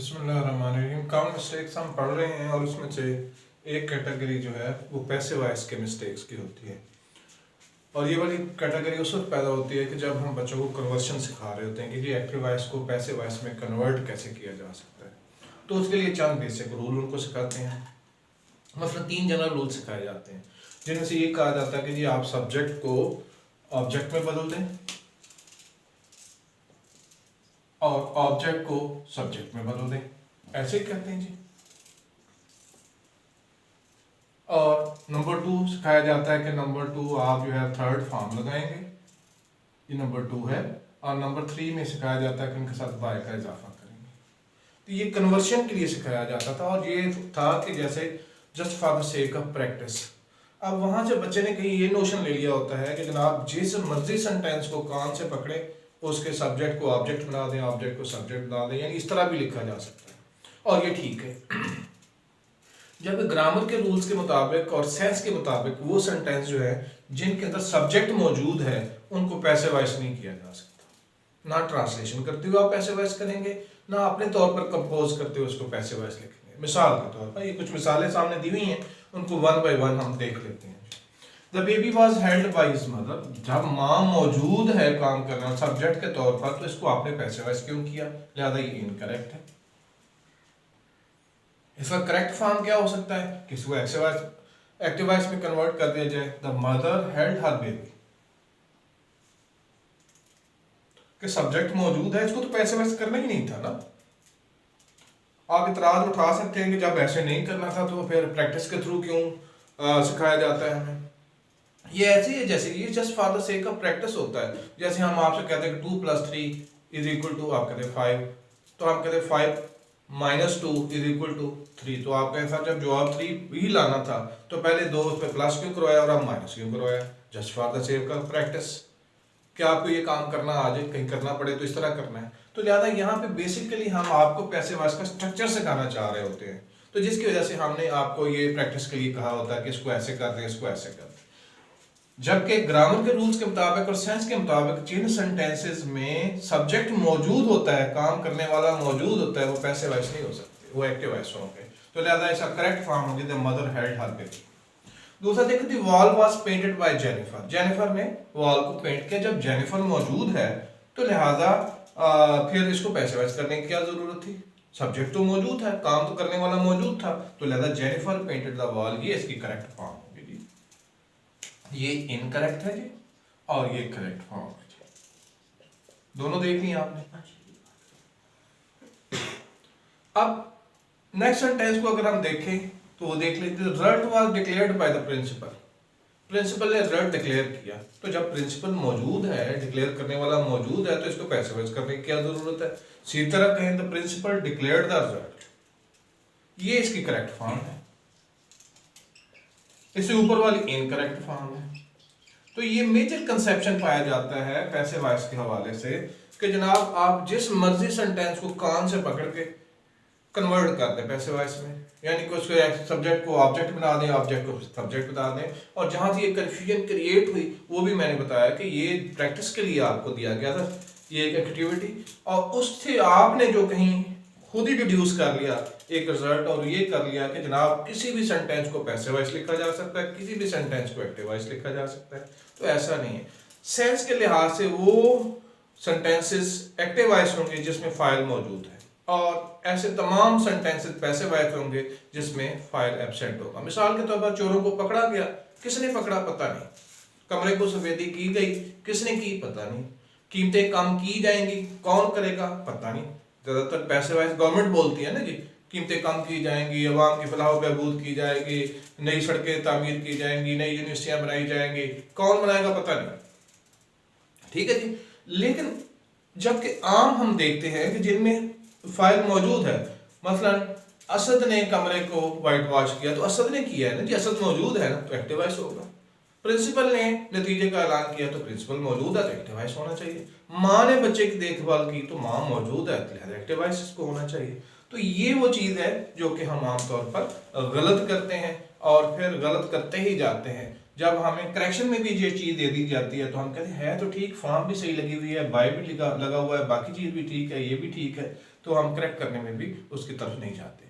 बिस्मिल्लाहिर्रहमानिर्रहीम। कम मिस्टेक्स हम पढ़ रहे हैं और उसमें से एक कैटेगरी जो है वो पैसे वाइज के मिस्टेक्स की होती है। और ये वाली कैटेगरी उस वक्त पैदा होती है कि जब हम बच्चों को कन्वर्शन सिखा रहे होते हैं कि जी एक्टिव वाइज को पैसे वाइज में कन्वर्ट कैसे किया जा सकता है। तो उसके लिए चंद बेसिक रूल उनको सिखाते हैं। मतलब 3 जनरल रूल सिखाए जाते हैं जिनमें से ये कहा जाता है कि जी आप सब्जेक्ट को ऑब्जेक्ट में बदल दें और ऑब्जेक्ट को सब्जेक्ट में बदल दें, ऐसे ही कहते हैं जी। और नंबर 2 सिखाया जाता है कि नंबर 2 आप जो है थर्ड फॉर्म लगाएंगे, ये नंबर 2 है। और नंबर 3 में सिखाया जाता है कि उनके साथ बाय का इजाफा करेंगे। तो ये कन्वर्शन के लिए सिखाया जाता था और ये था कि जैसे just for the sake of practice. अब वहां से बच्चे ने कहीं ये नोशन ले लिया होता है कि जनाब जिस मर्जी सेंटेंस को कान से पकड़े उसके सब्जेक्ट को ऑब्जेक्ट बना दें, ऑब्जेक्ट को सब्जेक्ट बना दें, यानी इस तरह भी लिखा जा सकता है और ये ठीक है। जब ग्रामर के रूल्स के मुताबिक और सेंस के मुताबिक वो सेंटेंस जो है जिनके अंदर सब्जेक्ट मौजूद है उनको पैसे वाइज नहीं किया जा सकता। ना ट्रांसलेशन करते हुए आप पैसे वाइज करेंगे, ना अपने तौर पर कंपोज करते हुए उसको पैसे वाइज लिखेंगे। मिसाल के तौर पर ये कुछ मिसालें सामने दी हुई हैं, उनको वन बाय वन हम देख लेते हैं। The baby was held by his mother, जब माँ मौजूद है काम करना सब्जेक्ट के तौर पर तो इसको आपने पैसे वाइज क्यों किया, लिहाजा ये इनकरेक्ट है। इसका करेक्ट फॉर्म क्या हो सकता है कि इसको एक्टिव वॉइस में कन्वर्ट कर दिया जाए, the mother held her baby. कि सब्जेक्ट मौजूद है, इसको तो पैसे वाइज करना ही नहीं था ना। आप इतराज उठा सकते हैं कि जब ऐसे नहीं करना था तो फिर प्रैक्टिस के थ्रू क्यों सिखाया जाता है हमें। ये ऐसे ही है जैसे ये just for the sake of practice होता है। जैसे हम आपसे कहते हैं कि 2 + 3 इज इक्वल टू, आप कहते हैं 5, तो हम कहते हैं 5 - 2 इज इक्वल टू 3। तो आपके साथ जब जवाब 3 भी लाना था तो पहले 2 उस पर प्लस क्यों करवाया और अब माइनस क्यों करवाया, just for the sake of practice. क्या आपको ये काम करना आ जाए, कहीं करना पड़े तो इस तरह करना है। तो लिहाजा यहाँ पे बेसिकली हम आपको पैसे वाइज का स्ट्रक्चर सिखाना चाह रहे होते हैं, तो जिसकी वजह से हमने आपको ये प्रैक्टिस के लिए कहा होता है कि इसको ऐसे कर दें, इसको ऐसे कर दें। जबकि ग्रामर के रूल्स के मुताबिक और सेंस के मुताबिक जिन सेंटेंसेस में सब्जेक्ट मौजूद होता है, काम करने वाला मौजूद होता है, वो पैसे वाइज नहीं हो सकते, वो एक्टिव वाइज होंगे। तो लिहाजा इसका करेक्ट फॉर्म होगी the mother held her baby. दूसरा देखो, the wall was painted bye Jennifer, Jennifer ने वॉल को पेंट किया। जब जेनिफर मौजूद है तो लिहाजा फिर इसको पैसे वाइज करने की क्या जरूरत थी, सब्जेक्ट तो मौजूद है, काम तो करने वाला मौजूद था, तो लिहाजा जेनिफर पेंटेड द वॉल, ये इसकी करेक्ट फॉर्म होगी जी। ये इनकरेक्ट है जी और ये करेक्ट फॉर्म है जी। दोनों देख ली आपने। अब नेक्स्ट सेंटेंस को अगर हम देखें तो वो देख लेते हैं, result was declared by the principal, principal ने रिजल्ट डिक्लेयर किया। तो जब प्रिंसिपल मौजूद है, डिक्लेयर करने वाला मौजूद है, तो इसको पैसे वाइज करने की क्या जरूरत है। सीधी तरह कहें the principal declared the result, ये इसकी करेक्ट फॉर्म है। इससे ऊपर वाली इनकरेक्ट फॉर्म है। तो ये मेजर कंसेप्शन पाया जाता है पैसे वाइज के हवाले से कि जनाब आप जिस मर्जी सेंटेंस को कान से पकड़ के कन्वर्ट कर दें पैसे वाइज में, यानी कि उसको सब्जेक्ट को ऑब्जेक्ट बना दें, ऑब्जेक्ट को सब्जेक्ट बना दें। और जहां से ये कंफ्यूजन क्रिएट हुई वो भी मैंने बताया कि ये प्रैक्टिस के लिए आपको दिया गया था, ये एक एक्टिविटी, और उससे आपने जो कहीं खुद ही डिड्यूस कर लिया एक रिजल्ट और ये कर लिया कि जनाब किसी भी सेंटेंस को पैसे वाइज लिखा जा सकता है, किसी भी सेंटेंस को एक्टिव वाइज लिखा जा सकता है। तो ऐसा नहीं है। सेंस के लिहाज से वो सेंटेंसेस एक्टिव वाइज होंगे जिसमें फाइल मौजूद है, और ऐसे तमाम सेंटेंसेस पैसे वाइज होंगे जिसमें फाइल एब्सेंट होगा। मिसाल के तौर पर चोरों को पकड़ा गया, किसने पकड़ा पता नहीं, कमरे को सफेदी की गई, किसने की पता नहीं, कीमतें कम की जाएंगी, कौन करेगा पता नहीं। ज्यादातर पैसे वाइज गवर्नमेंट बोलती है ना जी, कीमतें कम की जाएंगी, अवाम की फलाह बहबूद की जाएगी, नई सड़कें तामीर की जाएंगी, नई यूनिवर्सिटियां बनाई जाएंगी, कौन बनाएगा पता नहीं। ठीक है जी। लेकिन जबकि आम हम देखते हैं कि जिनमें फाइल मौजूद है, मसलन असद ने कमरे को वाइट वॉश किया तो असद ने किया है ना जी, असद मौजूद है ना तो एक्टिव वॉइस होगा। प्रिंसिपल ने नतीजे का ऐलान किया तो प्रिंसिपल मौजूद है तो एक्टिव वॉइस होना चाहिए। माँ ने बच्चे की देखभाल की तो माँ मौजूद है तो लिहाजा एक्टिव वॉइस इसको होना चाहिए। तो ये वो चीज़ है जो कि हम आमतौर पर गलत करते हैं और फिर गलत करते ही जाते हैं। जब हमें करेक्शन में भी ये चीज़ दे दी जाती है तो हम कहते हैं है तो ठीक, फॉर्म भी सही लगी हुई है, बाय भी लगा हुआ है, बाकी चीज़ भी ठीक है, ये भी ठीक है, तो हम करेक्ट करने में भी उसकी तरफ नहीं जाते।